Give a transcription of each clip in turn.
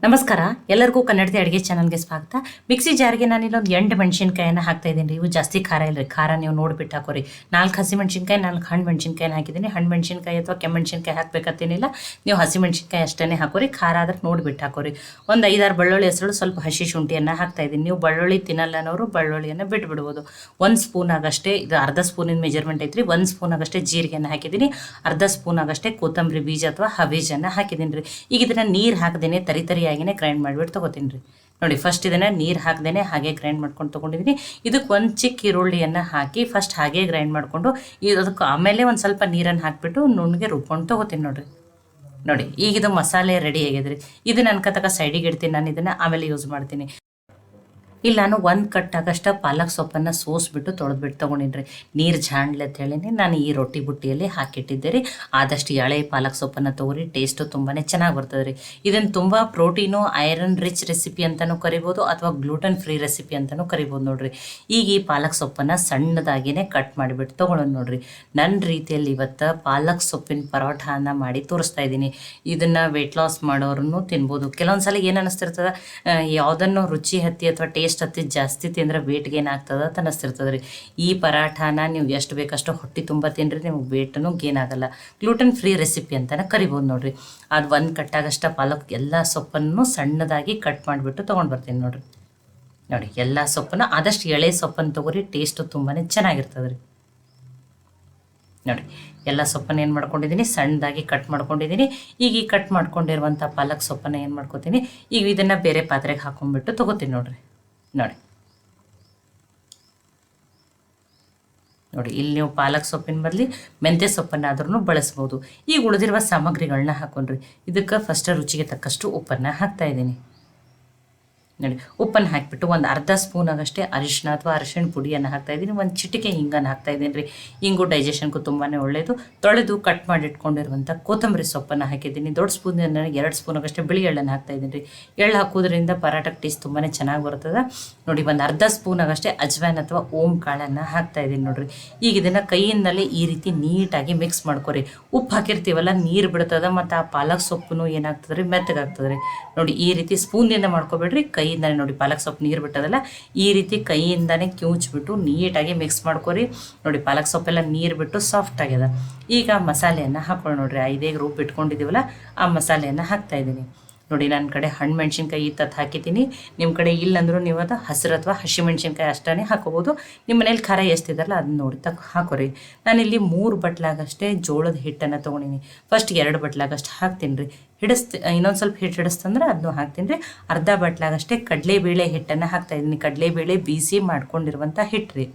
ನಮಸ್ಕಾರ, ಎಲ್ಲರಿಗೂ ಕನ್ನಡದ ಅಡುಗೆ ಚಾನಲ್ಗೆ ಸ್ವಾಗತ. ಮಿಕ್ಸಿ ಜಾರ್ಗೆ ನಾನಿಲ್ಲೊಂದು 8 ಮೆಣಸಿನ್ಕಾಯನ್ನು ಹಾಕ್ತಾ ಇದ್ದೀನಿ. ಇವು ಜಾಸ್ತಿ ಖಾರ ಇಲ್ಲ ರೀ. ಖಾರ ನೀವು ನೋಡಿಬಿಟ್ಟು ಹಾಕೋರಿ. 4 ಹಸಿಮೆಣಸಿನ್ಕಾಯಿ, 4 ಹಣ್ಣು ಮೆಣಸಿನ್ಕಾಯಿನ ಹಾಕಿದ್ದೀನಿ. ಹಣ್ಣು ಮೆಣಸಿನ್ಕಾಯಿ ಅಥವಾ ಕೆಮ್ಮೆಣಸಿನ್ಕಾಯಿ ಹಾಕಬೇಕತ್ತೇನಿಲ್ಲ. ನೀವು ಹಸಿಮೆಣಸಿನ್ಕಾಯಿ ಅಷ್ಟೇ ಹಾಕೋರಿ. ಖಾರ ಆದ್ರೆ ನೋಡಿಬಿಟ್ಟು ಹಾಕೋರಿ. ಒಂದು 5-6 ಬೆಳ್ಳುಳ್ಳಿ ಹೆಸರು, ಸ್ವಲ್ಪ ಹಸಿ ಶುಂಠಿಯನ್ನು ಹಾಕ್ತಾ ಇದ್ದೀನಿ. ನೀವು ಬೆಳ್ಳುಳ್ಳಿ ತಿನ್ನಲ್ಲ ಅನ್ನೋರು ಬೆಳ್ಳುಳ್ಳಿಯನ್ನು ಬಿಟ್ಬಿಡ್ಬೋದು. 1 ಸ್ಪೂನ್ ಆಗಷ್ಟೇ, ಇದು ಅರ್ಧ ಸ್ಪೂನಿನ ಮೆಜರ್ಮೆಂಟ್ ಐತ್ರಿ. 1 ಸ್ಪೂನ್ ಆಗಷ್ಟೇ ಜೀರಿಗೆಯನ್ನು ಹಾಕಿದ್ದೀನಿ. ಅರ್ಧ ಸ್ಪೂನ್ ಆಗಷ್ಟೇ ಕೊತ್ತಂಬರಿ ಬೀಜ ಅಥವಾ ಹಬೀಜನ್ನು ಹಾಕಿದ್ದೀನಿ ರೀ. ಈಗ ಇದನ್ನು ನೀರು ಹಾಕ್ದೇನೆ ತರಿಯಾಗಿನೇ ಗ್ರೈಂಡ್ ಮಾಡಿಬಿಟ್ಟು ತೊಗೋತೀನಿ ರೀ. ನೋಡಿ, ಫಸ್ಟ್ ಇದನ್ನು ನೀರು ಹಾಕ್ದೇನೆ ಹಾಗೆ ಗ್ರೈಂಡ್ ಮಾಡ್ಕೊಂಡು ತೊಗೊಂಡಿದ್ದೀನಿ. ಇದಕ್ಕೆ ಒಂದು ಚಿಕ್ಕ ಈರುಳ್ಳಿಯನ್ನು ಹಾಕಿ ಫಸ್ಟ್ ಹಾಗೆ ಗ್ರೈಂಡ್ ಮಾಡಿಕೊಂಡು ಅದಕ್ಕೆ ಆಮೇಲೆ ಒಂದು ಸ್ವಲ್ಪ ನೀರನ್ನು ಹಾಕಿಬಿಟ್ಟು ನುಣ್ಣಗೆ ರುಬ್ಕೊಂಡು ತೊಗೋತೀನಿ ನೋಡಿರಿ. ನೋಡಿ, ಈಗ ಇದು ಮಸಾಲೆ ರೆಡಿ ಆಗಿದ್ರಿ. ಇದು ನನ್ನ ತನಕ ಸೈಡಿಗೆ ಇಡ್ತೀನಿ. ನಾನು ಇದನ್ನು ಆಮೇಲೆ ಯೂಸ್ ಮಾಡ್ತೀನಿ. ಇಲ್ಲಿ ನಾನು 1 ಕಟ್ ಆಗಷ್ಟು ಪಾಲಕ್ ಸೊಪ್ಪನ್ನು ಸೋಸ್ಬಿಟ್ಟು ತೊಳೆದ್ಬಿಟ್ಟು ತೊಗೊಂಡಿನ್ರಿ. ನೀರು ಜಾಣ್ಲೆ ಅಂತ ಹೇಳಿನಿ ನಾನು ಈ ರೊಟ್ಟಿ ಬುಟ್ಟಿಯಲ್ಲಿ ಹಾಕಿಟ್ಟಿದ್ದೆ ರೀ. ಆದಷ್ಟು ಎಳೆ ಪಾಲಕ್ ಸೊಪ್ಪನ್ನು ತೊಗೊರಿ, ಟೇಸ್ಟು ತುಂಬಾ ಚೆನ್ನಾಗಿ ಬರ್ತದೆ ರೀ. ಇದನ್ನು ತುಂಬ ಪ್ರೋಟೀನು, ಐರನ್ ರಿಚ್ ರೆಸಿಪಿ ಅಂತಲೂ ಕರಿಬೋದು ಅಥವಾ ಗ್ಲೂಟನ್ ಫ್ರೀ ರೆಸಿಪಿ ಅಂತಲೂ ಕರಿಬೋದು ನೋಡಿರಿ. ಈಗ ಈ ಪಾಲಕ್ ಸೊಪ್ಪನ್ನು ಸಣ್ಣದಾಗಿಯೇ ಕಟ್ ಮಾಡಿಬಿಟ್ಟು ತೊಗೊಳೋದು ನೋಡಿರಿ. ನನ್ನ ರೀತಿಯಲ್ಲಿ ಇವತ್ತು ಪಾಲಕ್ ಸೊಪ್ಪಿನ ಪರೋಠಾನ ಮಾಡಿ ತೋರಿಸ್ತಾ ಇದ್ದೀನಿ. ಇದನ್ನು ವೆಯ್ಟ್ ಲಾಸ್ ಮಾಡೋರನ್ನು ತಿನ್ಬೋದು. ಕೆಲವೊಂದು ಸಲ ಏನು ಅನ್ನಿಸ್ತಿರ್ತದೆ, ಯಾವುದನ್ನು ರುಚಿ ಹತ್ತಿ ಅಥವಾ ಟೇಸ್ಟ್ ಹತ್ತಿ ಜಾಸ್ತಿ ತಿಂದರೆ ವೇಟ್ ಗೇನ್ ಆಗ್ತದೆ ಅಂತ ಅನ್ನಿಸ್ತಿರ್ತದೆ ರೀ. ಈ ಪರಾಠಾನ ನೀವು ಎಷ್ಟು ಬೇಕಷ್ಟು ಹೊಟ್ಟೆ ತುಂಬ ತಿನ್ನಿರಿ, ನಿಮ್ಗೆ ವೇಟೂ ಗೇನ್ ಆಗಲ್ಲ. ಗ್ಲೂಟನ್ ಫ್ರೀ ರೆಸಿಪಿ ಅಂತಲೇ ಕರಿಬೋದು ನೋಡಿರಿ. ಅದು 1 ಕಟ್ಟಾಗಷ್ಟು ಪಾಲಕ್ ಎಲ್ಲ ಸೊಪ್ಪನ್ನು ಸಣ್ಣದಾಗಿ ಕಟ್ ಮಾಡಿಬಿಟ್ಟು ತೊಗೊಂಡು ಬರ್ತೀನಿ ನೋಡಿರಿ. ನೋಡಿ, ಎಲ್ಲ ಸೊಪ್ಪನ್ನು ಆದಷ್ಟು ಎಳೆ ಸೊಪ್ಪನ್ನು ತೊಗೊರಿ, ಟೇಸ್ಟು ತುಂಬಾ ಚೆನ್ನಾಗಿರ್ತದೆ ರೀ. ನೋಡಿ, ಎಲ್ಲ ಸೊಪ್ಪನ್ನು ಏನು ಮಾಡ್ಕೊಂಡಿದ್ದೀನಿ, ಸಣ್ಣದಾಗಿ ಕಟ್ ಮಾಡ್ಕೊಂಡಿದ್ದೀನಿ. ಈಗ ಈ ಕಟ್ ಮಾಡ್ಕೊಂಡಿರುವಂಥ ಪಾಲಕ್ ಸೊಪ್ಪನ್ನು ಏನು ಮಾಡ್ಕೊತೀನಿ, ಈಗ ಇದನ್ನು ಬೇರೆ ಪಾತ್ರೆಗೆ ಹಾಕೊಂಡ್ಬಿಟ್ಟು ತೊಗೋತೀನಿ ನೋಡಿರಿ. ನೋಡಿ, ಇಲ್ಲಿ ನೀವು ಪಾಲಕ್ ಸೊಪ್ಪಿನ ಬದಲಿ ಮೆಂತ್ಯ ಸೊಪ್ಪನ್ನಾದ್ರೂ ಬಳಸ್ಬೋದು. ಈಗ ಉಳಿದಿರುವ ಸಾಮಗ್ರಿಗಳನ್ನ ಹಾಕೊಂಡ್ರಿ. ಇದಕ್ಕೆ ಫಸ್ಟ್ ರುಚಿಗೆ ತಕ್ಕಷ್ಟು ಉಪ್ಪನ್ನು ಹಾಕ್ತಾಯಿದ್ದೀನಿ. ನೋಡಿ, ಉಪ್ಪನ್ನು ಹಾಕಿಬಿಟ್ಟು ಒಂದು ಅರ್ಧ ಸ್ಪೂನ್ ಆಗಷ್ಟೇ ಅರಿಶಿನ ಅಥವಾ ಅರಿಶಿಣ ಪುಡಿಯನ್ನು ಹಾಕ್ತಾಯಿದ್ದೀನಿ. ಒಂದು ಚಿಟಿಕೆ ಹಿಂಗನ್ನು ಹಾಕ್ತಾಯಿದ್ದೀನಿ ರೀ. ಹಿಂಗು ಡೈಜೆಷನ್ಗೂ ತುಂಬಾ ಒಳ್ಳೆಯದು. ತೊಳೆದು ಕಟ್ ಮಾಡಿ ಇಟ್ಕೊಂಡಿರುವಂಥ ಕೊತ್ತಂಬರಿ ಸೊಪ್ಪನ್ನು ಹಾಕಿದ್ದೀನಿ. ದೊಡ್ಡ ಸ್ಪೂನ್ 2 ಸ್ಪೂನ್ ಆಗಷ್ಟೇ ಬಿಳಿ ಎಳ್ಳನ್ನು ಹಾಕ್ತಾಯಿದ್ದೀನಿ ರೀ. ಎಳ್ಳು ಹಾಕೋದ್ರಿಂದ ಪರಾಟಕ್ಕೆ ಟೇಸ್ಟ್ ತುಂಬಾ ಚೆನ್ನಾಗಿ ಬರ್ತದೆ. ನೋಡಿ, ಒಂದು ಅರ್ಧ ಸ್ಪೂನ್ ಆಗಷ್ಟೇ ಅಜ್ವಾನ್ ಅಥವಾ ಓಂ ಕಾಳನ್ನು ಹಾಕ್ತಾಯಿದ್ದೀನಿ ನೋಡಿರಿ. ಈಗ ಇದನ್ನು ಕೈಯಿಂದಲೇ ಈ ರೀತಿ ನೀಟಾಗಿ ಮಿಕ್ಸ್ ಮಾಡ್ಕೊರಿ. ಉಪ್ಪು ಹಾಕಿರ್ತೀವಲ್ಲ, ನೀರು ಬಿಡ್ತದೆ ಮತ್ತು ಆ ಪಾಲಕ್ ಸೊಪ್ಪು ಏನಾಗ್ತದೆ ರೀ, ಮೆತ್ತಗಾಗ್ತದೆ ರೀ. ನೋಡಿ, ಈ ರೀತಿ ಸ್ಪೂನಿಂದ ಮಾಡ್ಕೊಬೇಡ್ರಿ, ಕೈಯಿಂದನೇ. ನೋಡಿ, ಪಾಲಕ್ ಸೊಪ್ಪು ನೀರು ಬಿಟ್ಟದಲ್ಲ, ಈ ರೀತಿ ಕೈಯಿಂದನೇ ಕಿವುಚ್ಬಿಟ್ಟು ನೀಟಾಗಿ ಮಿಕ್ಸ್ ಮಾಡ್ಕೊರಿ. ನೋಡಿ, ಪಾಲಕ್ ಸೊಪ್ಪೆಲ್ಲ ನೀರು ಬಿಟ್ಟು ಸಾಫ್ಟ್ ಆಗ್ಯದ. ಈಗ ಮಸಾಲೆಯನ್ನು ಹಾಕೊಳ್ಳಿ ನೋಡಿರಿ. 5 ರುಬ್ಬಿಟ್ಕೊಂಡಿದ್ದೀವಲ್ಲ, ಆ ಮಸಾಲೆಯನ್ನು ಹಾಕ್ತಾಯಿದ್ದೀನಿ. ನೋಡಿ, ನನ್ನ ಕಡೆ ಹಣ್ಣು ಮೆಣಸಿನ್ಕಾಯಿ ಈ ತತ್ತು ಹಾಕಿದ್ದೀನಿ. ನಿಮ್ಮ ಕಡೆ ಇಲ್ಲಂದ್ರೂ ನೀವು ಅದು ಹಸಿರು ಅಥವಾ ಹಸಿ ಮೆಣಸಿನ್ಕಾಯಿ ಅಷ್ಟೇ ಹಾಕೋಬೋದು. ನಿಮ್ಮ ಮನೇಲಿ ಖಾರ ಎಷ್ಟಿದಾರಲ್ಲ ಅದನ್ನ ನೋಡಿ ಹಾಕೋರಿ. ನಾನಿಲ್ಲಿ 3 ಬಟ್ಲಾಗಷ್ಟೇ ಜೋಳದ ಹಿಟ್ಟನ್ನು ತೊಗೊಂಡಿನಿ. ಫಸ್ಟ್ 2 ಬಟ್ಲಾಗಷ್ಟು ಹಾಕ್ತೀನಿ ರೀ. ಇನ್ನೊಂದು ಸ್ವಲ್ಪ ಹಿಟ್ಟು ಹಿಡಿಸ್ತಂದ್ರೆ ಅದನ್ನು ಹಾಕ್ತೀನಿ ರೀ. ಅರ್ಧ ಬಟ್ಲಾಗಷ್ಟೇ ಕಡಲೆಬೇಳೆ ಹಿಟ್ಟನ್ನು ಹಾಕ್ತಾಯಿದ್ದೀನಿ. ಕಡಲೆಬೇಳೆ ಬೀಸಿ ಮಾಡ್ಕೊಂಡಿರುವಂಥ ಹಿಟ್ಟು ರೀ.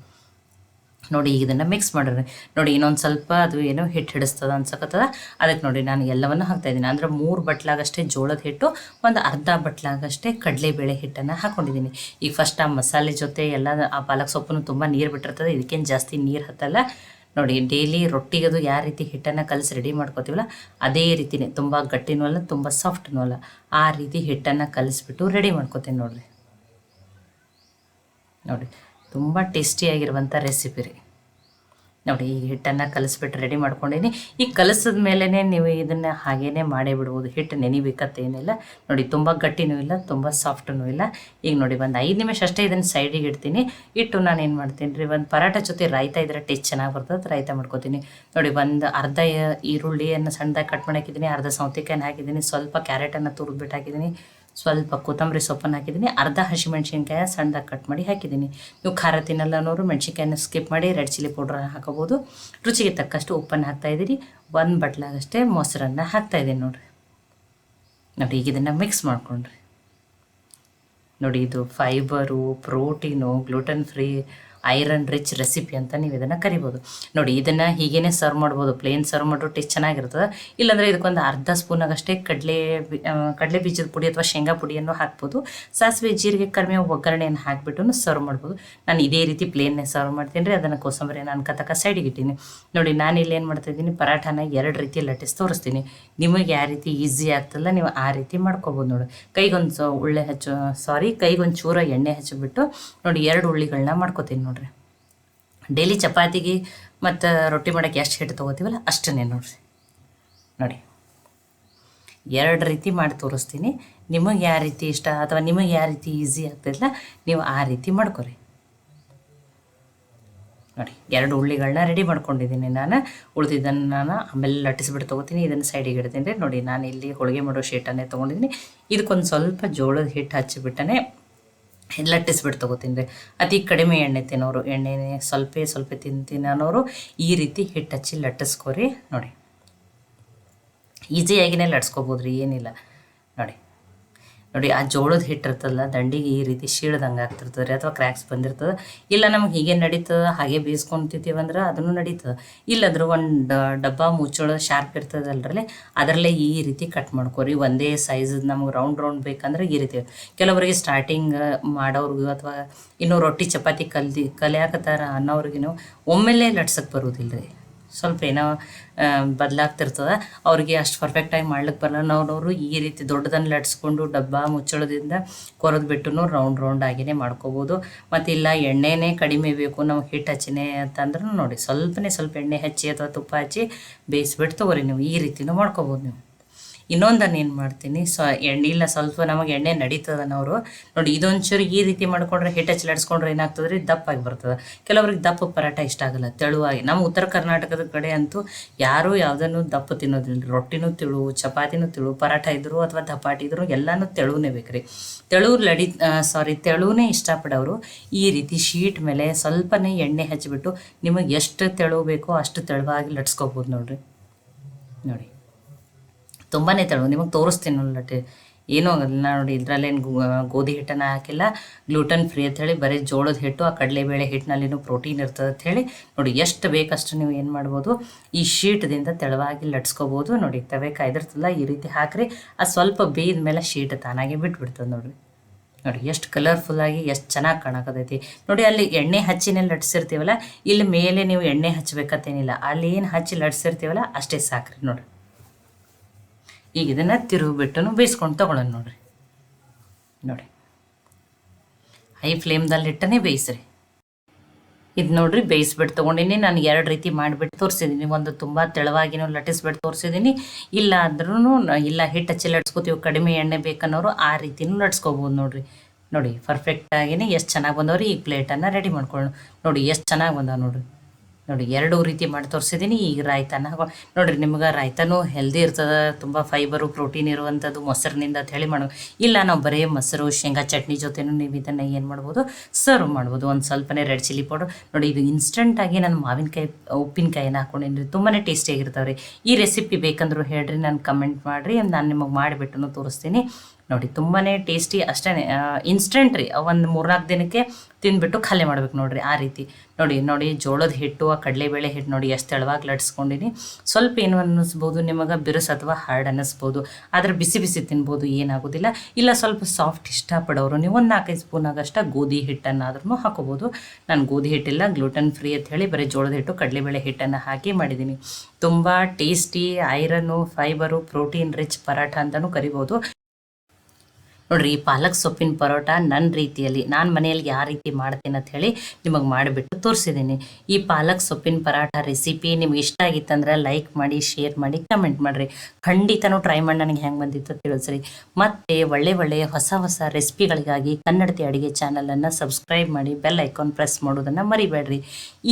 ನೋಡಿ, ಇದನ್ನು ಮಿಕ್ಸ್ ಮಾಡಿರಿ. ನೋಡಿ, ಇನ್ನೊಂದು ಸ್ವಲ್ಪ ಅದು ಏನೋ ಹಿಟ್ಟು ಹಿಡಿಸ್ತದೆ ಅನ್ಸಕತ್ತದ. ಅದಕ್ಕೆ ನೋಡಿ ನಾನು ಎಲ್ಲವನ್ನು ಹಾಕ್ತಾಯಿದ್ದೀನಿ. ಅಂದರೆ 3 ಬಟ್ಲಾಗಷ್ಟೇ ಜೋಳದ ಹಿಟ್ಟು, ಒಂದು ಅರ್ಧ ಬಟ್ಲಾಗಷ್ಟೇ ಕಡಲೆಬೇಳೆ ಹಿಟ್ಟನ್ನು ಹಾಕ್ಕೊಂಡಿದ್ದೀನಿ. ಈಗ ಫಸ್ಟ್ ಆ ಮಸಾಲೆ ಜೊತೆ ಎಲ್ಲ ಆ ಪಾಲಕ್ ಸೊಪ್ಪನ್ನು ತುಂಬ ನೀರು ಬಿಟ್ಟಿರ್ತದೆ. ಇದಕ್ಕೇನು ಜಾಸ್ತಿ ನೀರು ಹತ್ತಲ್ಲ. ನೋಡಿ, ಡೈಲಿ ರೊಟ್ಟಿಗದು ಯಾವ ರೀತಿ ಹಿಟ್ಟನ್ನು ಕಲಸಿ ರೆಡಿ ಮಾಡ್ಕೋತೀವಲ್ಲ, ಅದೇ ರೀತಿಯೇ ತುಂಬ ಗಟ್ಟಿನೂ ಅಲ್ಲ, ತುಂಬ ಸಾಫ್ಟ್ನೂ ಅಲ್ಲ, ಆ ರೀತಿ ಹಿಟ್ಟನ್ನು ಕಲಿಸ್ಬಿಟ್ಟು ರೆಡಿ ಮಾಡ್ಕೋತೀನಿ ನೋಡಿರಿ. ನೋಡಿ, ತುಂಬ ಟೇಸ್ಟಿಯಾಗಿರುವಂಥ ರೆಸಿಪಿ ರೀ. ನೋಡಿ, ಈ ಹಿಟ್ಟನ್ನು ಕಲಿಸ್ಬಿಟ್ಟು ರೆಡಿ ಮಾಡ್ಕೊಂಡೀನಿ. ಈಗ ಕಲಿಸಿದ ಮೇಲೇ ನೀವು ಇದನ್ನು ಹಾಗೇ ಮಾಡೇ ಬಿಡ್ಬೋದು. ಹಿಟ್ಟು ನೆನಿಬೇಕತ್ತೇನಿಲ್ಲ. ನೋಡಿ, ತುಂಬ ಗಟ್ಟಿನೂ ಇಲ್ಲ, ತುಂಬ ಸಾಫ್ಟೂ ಇಲ್ಲ. ಈಗ ನೋಡಿ, ಒಂದು 5 ನಿಮಿಷ ಅಷ್ಟೇ ಇದನ್ನು ಸೈಡಿಗೆ ಇಡ್ತೀನಿ. ಇಟ್ಟು ನಾನು ಏನು ಮಾಡ್ತೀನಿ ರೀ, ಒಂದು ಪರಾಟ ಜೊತೆ ರಾಯ್ತ ಇದ್ರೆ ಟೇಸ್ಟ್ ಚೆನ್ನಾಗಿ ಬರ್ತದೆ. ರಾಯ್ತ ಮಾಡ್ಕೊತೀನಿ. ನೋಡಿ, ಒಂದು ಅರ್ಧ ಈರುಳ್ಳಿಯನ್ನು ಸಣ್ಣದಾಗಿ ಕಟ್ ಮಾಡಿ ಹಾಕಿದ್ದೀನಿ. ಅರ್ಧ ಸೌತೆಕಾಯಿನ ಹಾಕಿದ್ದೀನಿ. ಸ್ವಲ್ಪ ಕ್ಯಾರೆಟನ್ನು ತುರಿದ್ಬಿಟ್ಟು ಹಾಕಿದ್ದೀನಿ. ಸ್ವಲ್ಪ ಕೊತ್ತಂಬರಿ ಸೊಪ್ಪನ್ನು ಹಾಕಿದ್ದೀನಿ. ಅರ್ಧ ಹಸಿಮೆಣ್ಸಿನ್ಕಾಯಿ ಸಣ್ಣದಾಗಿ ಕಟ್ ಮಾಡಿ ಹಾಕಿದ್ದೀನಿ. ನೀವು ಖಾರ ತಿನ್ನಲ್ಲ ಅನ್ನೋರು ಮೆಣಸಿನ್ಕಾಯಿನ ಸ್ಕಿಪ್ ಮಾಡಿ ರೆಡ್ ಚಿಲ್ಲಿ ಪೌಡ್ರನ್ನ ಹಾಕೋಬೋದು. ರುಚಿಗೆ ತಕ್ಕಷ್ಟು ಉಪ್ಪನ್ನು ಹಾಕ್ತಾಯಿದ್ದೀನಿ. 1 ಬಟ್ಲಾಗಷ್ಟೇ ಮೊಸರನ್ನು ಹಾಕ್ತಾಯಿದ್ದೀನಿ ನೋಡಿರಿ. ನೋಡಿ, ಈಗ ಇದನ್ನು ಮಿಕ್ಸ್ ಮಾಡ್ಕೊಂಡ್ರಿ. ನೋಡಿ, ಇದು fibre, protein, gluten free, iron rich recipe ಅಂತ ನೀವು ಇದನ್ನು ಕರಿಬೋದು. ನೋಡಿ, ಇದನ್ನು ಹೀಗೇ ಸರ್ವ್ ಮಾಡ್ಬೋದು. ಪ್ಲೇನ್ ಸರ್ವ್ ಮಾಡೋ ಟೇಸ್ಟ್ ಚೆನ್ನಾಗಿರ್ತದೆ. ಇಲ್ಲಾಂದರೆ ಇದಕ್ಕೊಂದು ಅರ್ಧ ಸ್ಪೂನಾಗಷ್ಟೇ ಕಡಲೆ ಬೀಜದ ಪುಡಿ ಅಥವಾ ಶೇಂಗಾ ಪುಡಿಯನ್ನು ಹಾಕ್ಬೋದು. ಸಾಸಿವೆ ಜೀರಿಗೆ ಕಡಿಮೆ ಒಗ್ಗರಣೆಯನ್ನು ಹಾಕಿಬಿಟ್ಟು ಸರ್ವ್ ಮಾಡ್ಬೋದು. ನಾನು ಇದೇ ರೀತಿ ಪ್ಲೇನ್ನೇ ಸರ್ವ್ ಮಾಡ್ತೀನಿ ರೀ. ಅದನ್ನು ಕೋಸಂಬರಿ ನಾನು ಕತಕ ಸೈಡಿಗೆ ಇಟ್ಟೀನಿ. ನೋಡಿ, ನಾನಿಲ್ಲಿ ಏನು ಮಾಡ್ತಾಯಿದ್ದೀನಿ, ಪರಾಠನ 2 ರೀತಿ ಲಟ್ಟಿಸಿ ತೋರಿಸ್ತೀನಿ. ನಿಮಗೆ ಯಾವ ರೀತಿ ಈಸಿ ಆಗ್ತಲ್ಲ ನೀವು ಆ ರೀತಿ ಮಾಡ್ಕೊಬೋದು. ನೋಡಿ, ಕೈಗೊಂದು ಚೂರ ಎಣ್ಣೆ ಹಚ್ಚಿಬಿಟ್ಟು ನೋಡಿ 2 ಉಳ್ಳಿಗಳನ್ನ ಮಾಡ್ಕೊತೀನಿ ನೋಡಿರಿ. ಡೈಲಿ ಚಪಾತಿಗೆ ಮತ್ತು ರೊಟ್ಟಿ ಮಾಡೋಕ್ಕೆ ಎಷ್ಟು ಹಿಟ್ಟು ತೊಗೋತೀವಲ್ಲ ಅಷ್ಟನ್ನೇ ನೋಡಿರಿ. ನೋಡಿ, ಎರಡು ರೀತಿ ಮಾಡಿ ತೋರಿಸ್ತೀನಿ. ನಿಮಗೆ ಯಾವ ರೀತಿ ಇಷ್ಟ ಅಥವಾ ನಿಮಗೆ ಯಾವ ರೀತಿ ಈಸಿ ಆಗ್ತೈತಲ್ಲ ನೀವು ಆ ರೀತಿ ಮಾಡ್ಕೊರಿ. ನೋಡಿ 2 ಉಳ್ಳಿಗಳನ್ನ ರೆಡಿ ಮಾಡ್ಕೊಂಡಿದ್ದೀನಿ ನಾನು. ಉಳಿದಿದ್ದನ್ನು ನಾನು ಆಮೇಲೆ ಲಟ್ಟಿಸ್ಬಿಟ್ಟು ತೊಗೋತೀನಿ. ಇದನ್ನು ಸೈಡಿಗೆ ಇಡ್ತೀನಿ ರೀ. ನೋಡಿ ನಾನು ಇಲ್ಲಿ ಹೋಳಿಗೆ ಮಾಡೋ ಶೀಟನ್ನೇ ತೊಗೊಂಡಿದ್ದೀನಿ. ಇದಕ್ಕೊಂದು ಸ್ವಲ್ಪ ಜೋಳದ ಹಿಟ್ಟು ಹಚ್ಚಿಬಿಟ್ಟನೆ ಲಟ್ಟಿಸ್ಬಿಟ್ಟು ತೊಗೋತೀನಿ ರೀ. ಅತಿ ಕಡಿಮೆ ಎಣ್ಣೆ ತಿನ್ನೋರು, ಎಣ್ಣೆನೇ ಸ್ವಲ್ಪ ತಿನ್ನೋರು ಈ ರೀತಿ ಹಿಟ್ಟು ಹಚ್ಚಿ ಲಟ್ಟಿಸ್ಕೊರಿ. ನೋಡಿ ಈಸಿಯಾಗಿನೇ ಲಟ್ಸ್ಕೊಬೋದು ರೀ, ಏನಿಲ್ಲ. ನೋಡಿ ಆ ಜೋಳದ ಹಿಟ್ಟು ಇರ್ತದಲ್ಲ ದಂಡಿಗೆ ಈ ರೀತಿ ಶೀಳ್ದಂಗೆ ಆಗ್ತಿರ್ತದೆ ರೀ, ಅಥವಾ ಕ್ರ್ಯಾಕ್ಸ್ ಬಂದಿರ್ತದೆ. ಇಲ್ಲ ನಮ್ಗೆ ಹೀಗೆ ನಡೀತದೆ, ಹಾಗೆ ಬೇಯಿಸ್ಕೊಂತಿದ್ದೀವಂದ್ರೆ ಅದನ್ನು ನಡೀತದೆ. ಇಲ್ಲಂದ್ರೆ ಒಂದು ಡಬ್ಬ ಮುಚ್ಚೋಳ ಶಾರ್ಪ್ ಇರ್ತದಲ್ರಲ್ಲಿ ಅದರಲ್ಲೇ ಈ ರೀತಿ ಕಟ್ ಮಾಡ್ಕೊರಿ. ಒಂದೇ ಸೈಜ್ ನಮ್ಗೆ ರೌಂಡ್ ಬೇಕಂದ್ರೆ ಈ ರೀತಿ. ಕೆಲವರಿಗೆ ಸ್ಟಾರ್ಟಿಂಗ್ ಮಾಡೋರ್ಗು ಅಥವಾ ಇನ್ನೂ ರೊಟ್ಟಿ ಚಪಾತಿ ಕಲಿಯಾಕತ್ತಾರ ಅನ್ನೋರಿಗೂ ಒಮ್ಮೆಲೇ ಲಟ್ಸಕ್ಕೆ ಬರೋದಿಲ್ಲ ರೀ, ಸ್ವಲ್ಪ ಏನೋ ಬದಲಾಗ್ತಿರ್ತದೆ. ಅವ್ರಿಗೆ ಅಷ್ಟು ಪರ್ಫೆಕ್ಟಾಗಿ ಮಾಡ್ಲಿಕ್ಕೆ ಬರಲ್ಲ. ಅವರು ಈ ರೀತಿ ದೊಡ್ಡದನ್ನು ಲಟ್ಸ್ಕೊಂಡು ಡಬ್ಬ ಮುಚ್ಚಳದಿಂದ ಕೊರೆದ್ಬಿಟ್ಟು ರೌಂಡ್ ಆಗಿನೇ ಮಾಡ್ಕೋಬೋದು. ಮತ್ತು ಇಲ್ಲ ಎಣ್ಣೆನೇ ಕಡಿಮೆ ಬೇಕು ನಮ್ಗೆ ಹಿಟ್ಟು ಹಚ್ಚಿನೇ ಅಂತಂದ್ರೂ ನೋಡಿ ಸ್ವಲ್ಪ ಎಣ್ಣೆ ಹಚ್ಚಿ ಅಥವಾ ತುಪ್ಪ ಹಚ್ಚಿ ಬೇಯಿಸ್ಬಿಟ್ಟು ತೊಗೊರಿ. ನೀವು ಈ ರೀತಿನೂ ಮಾಡ್ಕೋಬೋದು. ನೀವು ಇನ್ನೊಂದನ್ನು ಏನು ಮಾಡ್ತೀನಿ, ಎಣ್ಣೆ ಇಲ್ಲ ಸ್ವಲ್ಪ ನಮಗೆ ಎಣ್ಣೆ ನಡೀತದನವರು ನೋಡಿ ಇದೊಂಚೂರು ಈ ರೀತಿ ಮಾಡ್ಕೊಂಡ್ರೆ ಹಿಟ್ಟು ಹಚ್ಚಿ ಲಟ್ಸ್ಕೊಂಡ್ರೆ ಏನಾಗ್ತದೆ ರೀ, ದಪ್ಪಾಗಿ ಬರ್ತದೆ. ಕೆಲವ್ರಿಗೆ ದಪ್ಪ ಪರಾಟ ಇಷ್ಟ ಆಗಲ್ಲ, ತೆಳುವಾಗಿ. ನಮ್ಮ ಉತ್ತರ ಕರ್ನಾಟಕದ ಕಡೆ ಅಂತೂ ಯಾರೂ ಯಾವುದನ್ನು ದಪ್ಪ ತಿನ್ನೋದಿಲ್ಲ. ರೊಟ್ಟಿನೂ ತಿಳು, ಚಪಾತಿನೂ ತಿಳು, ಪರಾಟ ಇದ್ರು ಅಥವಾ ದಪಾಟಿ ಇದ್ರು ಎಲ್ಲನೂ ತೆಳುನೇ ಬೇಕ್ರಿ. ತೆಳುನೇ ಇಷ್ಟಪಡೋರು ಈ ರೀತಿ ಶೀಟ್ ಮೇಲೆ ಸ್ವಲ್ಪನೇ ಎಣ್ಣೆ ಹಚ್ಚಿಬಿಟ್ಟು ನಿಮಗೆ ಎಷ್ಟು ತೆಳು ಬೇಕೋ ಅಷ್ಟು ತೆಳುವಾಗಿ ಲಟ್ಸ್ಕೊಬೋದು ನೋಡಿ ತುಂಬಾ ತೆಳು. ನಿಮಗೆ ತೋರಿಸ್ತೀನಿ ನೋಡಿ, ಏನೂ ಆಗಲ್ಲ ನೋಡಿ. ಇದರಲ್ಲೇನು ಗೋಧಿ ಹಿಟ್ಟನ್ನು ಹಾಕಿಲ್ಲ, ಗ್ಲೂಟನ್ ಫ್ರೀ ಅಂಥೇಳಿ ಬರೀ ಜೋಳದ ಹಿಟ್ಟು, ಆ ಕಡಲೆಬೇಳೆ ಹಿಟ್ಟಿನಲ್ಲಿನೂ ಪ್ರೋಟೀನ್ ಇರ್ತದೆ ಅಂಥೇಳಿ ನೋಡಿ. ಎಷ್ಟು ಬೇಕಷ್ಟು ನೀವು ಏನು ಮಾಡ್ಬೋದು ಈ ಶೀಟ್ದಿಂದ ತೆಳುವಾಗಿ ಲಟ್ಸ್ಕೊಬೋದು. ನೋಡಿ ತವೆ ಕಾಯ್ದಿರ್ತಲ್ಲ ಈ ರೀತಿ ಹಾಕಿರಿ, ಅದು ಸ್ವಲ್ಪ ಬೇಯ್ದ ಮೇಲೆ ಶೀಟ್ ತಾನಾಗೆ ಬಿಟ್ಬಿಡ್ತದೆ ನೋಡಿ ಎಷ್ಟು ಕಲರ್ಫುಲ್ಲಾಗಿ ಎಷ್ಟು ಚೆನ್ನಾಗಿ ಕಾಣಕತ್ತೈತಿ ನೋಡಿ. ಅಲ್ಲಿ ಎಣ್ಣೆ ಹಚ್ಚಿನೇ ಲಟ್ಸಿರ್ತೀವಲ್ಲ, ಇಲ್ಲಿ ಮೇಲೆ ನೀವು ಎಣ್ಣೆ ಹಚ್ಚಬೇಕತ್ತೇನಿಲ್ಲ, ಅಲ್ಲಿ ಏನು ಹಚ್ಚಿ ಲಟ್ಸಿರ್ತೀವಲ್ಲ ಅಷ್ಟೇ ಸಾಕ್ರಿ ನೋಡಿ. ಈಗ ಇದನ್ನು ತಿರುಗಿಬಿಟ್ಟು ಬೇಯಿಸ್ಕೊಂಡು ತೊಗೊಳ್ಳೋಣ ನೋಡಿ ಹೈ ಫ್ಲೇಮ್ದಲ್ಲಿ ಇಟ್ಟನೇ ಬೇಯಿಸ್ರಿ. ಇದು ನೋಡಿರಿ ಬೇಯಿಸ್ಬಿಟ್ಟು ತೊಗೊಂಡಿನಿ. ನಾನು 2 ರೀತಿ ಮಾಡಿಬಿಟ್ಟು ತೋರಿಸಿದ್ದೀನಿ. ಒಂದು ತುಂಬ ತೆಳುವಾಗಿನೂ ಲಟ್ಟಿಸ್ಬಿಟ್ಟು ತೋರಿಸಿದ್ದೀನಿ. ಇಲ್ಲ ಅಂದ್ರೂ ಇಲ್ಲ ಹಿಟ್ಟು ಹಚ್ಚಿ ಲಟ್ಸ್ಕೊತೀವಿ ಕಡಿಮೆ ಎಣ್ಣೆ ಬೇಕನ್ನೋರು ಆ ರೀತಿನೂ ಲಟ್ಸ್ಕೊಬೋದು ನೋಡಿ ಪರ್ಫೆಕ್ಟಾಗಿನೇ ಎಷ್ಟು ಚೆನ್ನಾಗಿ ಬಂದವ್ರಿ. ಈ ಪ್ಲೇಟನ್ನು ರೆಡಿ ಮಾಡ್ಕೊಳ್ಳೋಣ ನೋಡಿ ಎಷ್ಟು ಚೆನ್ನಾಗಿ ಬಂದವು ನೋಡಿ 2 ರೀತಿ ಮಾಡಿ ತೋರಿಸಿದ್ದೀನಿ. ಈಗ ರಾಯ್ತಾನ ನೋಡಿರಿ, ನಿಮ್ಗೆ ರಾಯ್ತಾನೂ ಹೆಲ್ದಿ ಇರ್ತದೆ, ತುಂಬ ಫೈಬರು ಪ್ರೋಟೀನ್ ಇರುವಂಥದ್ದು ಮೊಸರಿನಿಂದ ಅಂತ ಹೇಳಿ ಮಾಡೋ. ಇಲ್ಲ ನಾವು ಬರೀ ಮೊಸರು ಶೇಂಗಾ ಚಟ್ನಿ ಜೊತೆನೂ ನೀವು ಇದನ್ನು ಏನು ಮಾಡ್ಬೋದು ಸರ್ವ್ ಮಾಡ್ಬೋದು. ಒಂದು ಸ್ವಲ್ಪನೇ ರೆಡ್ ಚಿಲ್ಲಿ ಪೌಡರ್ ನೋಡಿ. ಇದು ಇನ್ಸ್ಟಂಟಾಗಿ ನಾನು ಮಾವಿನಕಾಯಿ ಉಪ್ಪಿನಕಾಯಿನ ಹಾಕೊಂಡಿನಿ, ತುಂಬಾ ಟೇಸ್ಟಿಯಾಗಿರ್ತಾವೆ ರೀ. ಈ ರೆಸಿಪಿ ಬೇಕಂದ್ರೂ ಹೇಳ್ರಿ, ನಾನು ಕಮೆಂಟ್ ಮಾಡಿರಿ, ನಾನು ನಿಮಗೆ ಮಾಡಿಬಿಟ್ಟು ತೋರಿಸ್ತೀನಿ ನೋಡಿ. ತುಂಬಾ ಟೇಸ್ಟಿ, ಅಷ್ಟೇ ಇನ್ಸ್ಟೆಂಟ್ ರೀ. ಒಂದು 3-4 ದಿನಕ್ಕೆ ತಿಂದ್ಬಿಟ್ಟು ಖಾಲಿ ಮಾಡ್ಬೇಕು ನೋಡಿರಿ ಆ ರೀತಿ. ನೋಡಿ ಜೋಳದ ಹಿಟ್ಟು, ಆ ಕಡಲೆಬೇಳೆ ಹಿಟ್ಟು ನೋಡಿ ಎಷ್ಟು ತೆಳುವಾಗಿ ಲಟ್ಸ್ಕೊಂಡಿನಿ. ಸ್ವಲ್ಪ ಏನು ಅನ್ನಿಸ್ಬೋದು ನಿಮಗೆ ಬಿರುಸು ಅಥವಾ ಹಾರ್ಡ್ ಅನ್ನಿಸ್ಬೋದು, ಆದರೆ ಬಿಸಿ ತಿನ್ಬೋದು, ಏನಾಗೋದಿಲ್ಲ. ಇಲ್ಲ ಸ್ವಲ್ಪ ಸಾಫ್ಟ್ ಇಷ್ಟಪಡೋರು ನೀವು ಒಂದು 4-5 ಸ್ಪೂನ್ ಆಗಷ್ಟು ಗೋಧಿ ಹಿಟ್ಟನ್ನಾದ್ರೂ ಹಾಕೋಬೋದು. ನಾನು ಗೋಧಿ ಹಿಟ್ಟಿಲ್ಲ, ಗ್ಲೂಟನ್ ಫ್ರೀ ಅಂತ ಹೇಳಿ ಬರೀ ಜೋಳದ ಹಿಟ್ಟು ಕಡಲೆಬೇಳೆ ಹಿಟ್ಟನ್ನು ಹಾಕಿ ಮಾಡಿದ್ದೀನಿ. ತುಂಬ tasty, iron, fibre, protein rich paratha ಅಂತಲೂ ಕರಿಬೋದು ನೋಡಿರಿ. ಈ ಪಾಲಕ್ ಸೊಪ್ಪಿನ ಪರೋಟ ನನ್ನ ರೀತಿಯಲ್ಲಿ ನಾನು ಮನೆಯಲ್ಲಿ ಯಾವ ರೀತಿ ಮಾಡ್ತೀನಿ ಅಂತ ಹೇಳಿ ನಿಮಗೆ ಮಾಡಿಬಿಟ್ಟು ತೋರಿಸಿದ್ದೀನಿ. ಈ ಪಾಲಕ್ ಸೊಪ್ಪಿನ ಪರಾಟ ರೆಸಿಪಿ ನಿಮ್ಗೆ ಇಷ್ಟ ಆಗಿತ್ತಂದ್ರೆ ಲೈಕ್ ಮಾಡಿ, ಶೇರ್ ಮಾಡಿ, ಕಮೆಂಟ್ ಮಾಡಿರಿ. ಖಂಡಿತನೂ ಟ್ರೈ ಮಾಡಿ ನನಗೆ ಹೆಂಗೆ ಬಂದಿತ್ತು ತಿಳಿಸ್ರಿ. ಮತ್ತು ಒಳ್ಳೆಯ ಹೊಸ ರೆಸಿಪಿಗಳಿಗಾಗಿ ಕನ್ನಡತಿ ಅಡುಗೆ ಚಾನಲನ್ನು ಸಬ್ಸ್ಕ್ರೈಬ್ ಮಾಡಿ, ಬೆಲ್ ಐಕಾನ್ ಪ್ರೆಸ್ ಮಾಡೋದನ್ನು ಮರಿಬೇಡ್ರಿ.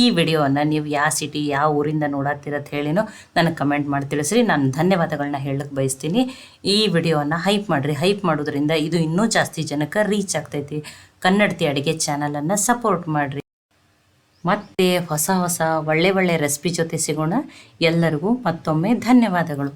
ಈ ವಿಡಿಯೋವನ್ನು ನೀವು ಯಾವ ಸಿಟಿ ಯಾವ ಊರಿಂದ ನೋಡತ್ತೀರತ್ ಹೇಳಿನೋ ನನಗೆ ಕಮೆಂಟ್ ಮಾಡಿ ತಿಳಿಸ್ರಿ. ನಾನು ಧನ್ಯವಾದಗಳನ್ನ ಹೇಳಕ್ಕೆ ಬಯಸ್ತೀನಿ. ಈ ವಿಡಿಯೋವನ್ನು ಹೈಪ್ ಮಾಡಿರಿ. ಹೈಪ್ ಮಾಡೋದ್ರಿಂದ ಇದು ಇನ್ನೂ ಜಾಸ್ತಿ ಜನಕ್ಕೆ ರೀಚ್ ಆಗ್ತೈತಿ. ಕನ್ನಡತಿ ಅಡುಗೆ ಚಾನಲನ್ನು ಸಪೋರ್ಟ್ ಮಾಡಿರಿ. ಮತ್ತೆ ಹೊಸ ಒಳ್ಳೆ ರೆಸಿಪಿ ಜೊತೆ ಸಿಗೋಣ. ಎಲ್ಲರಿಗೂ ಮತ್ತೊಮ್ಮೆ ಧನ್ಯವಾದಗಳು.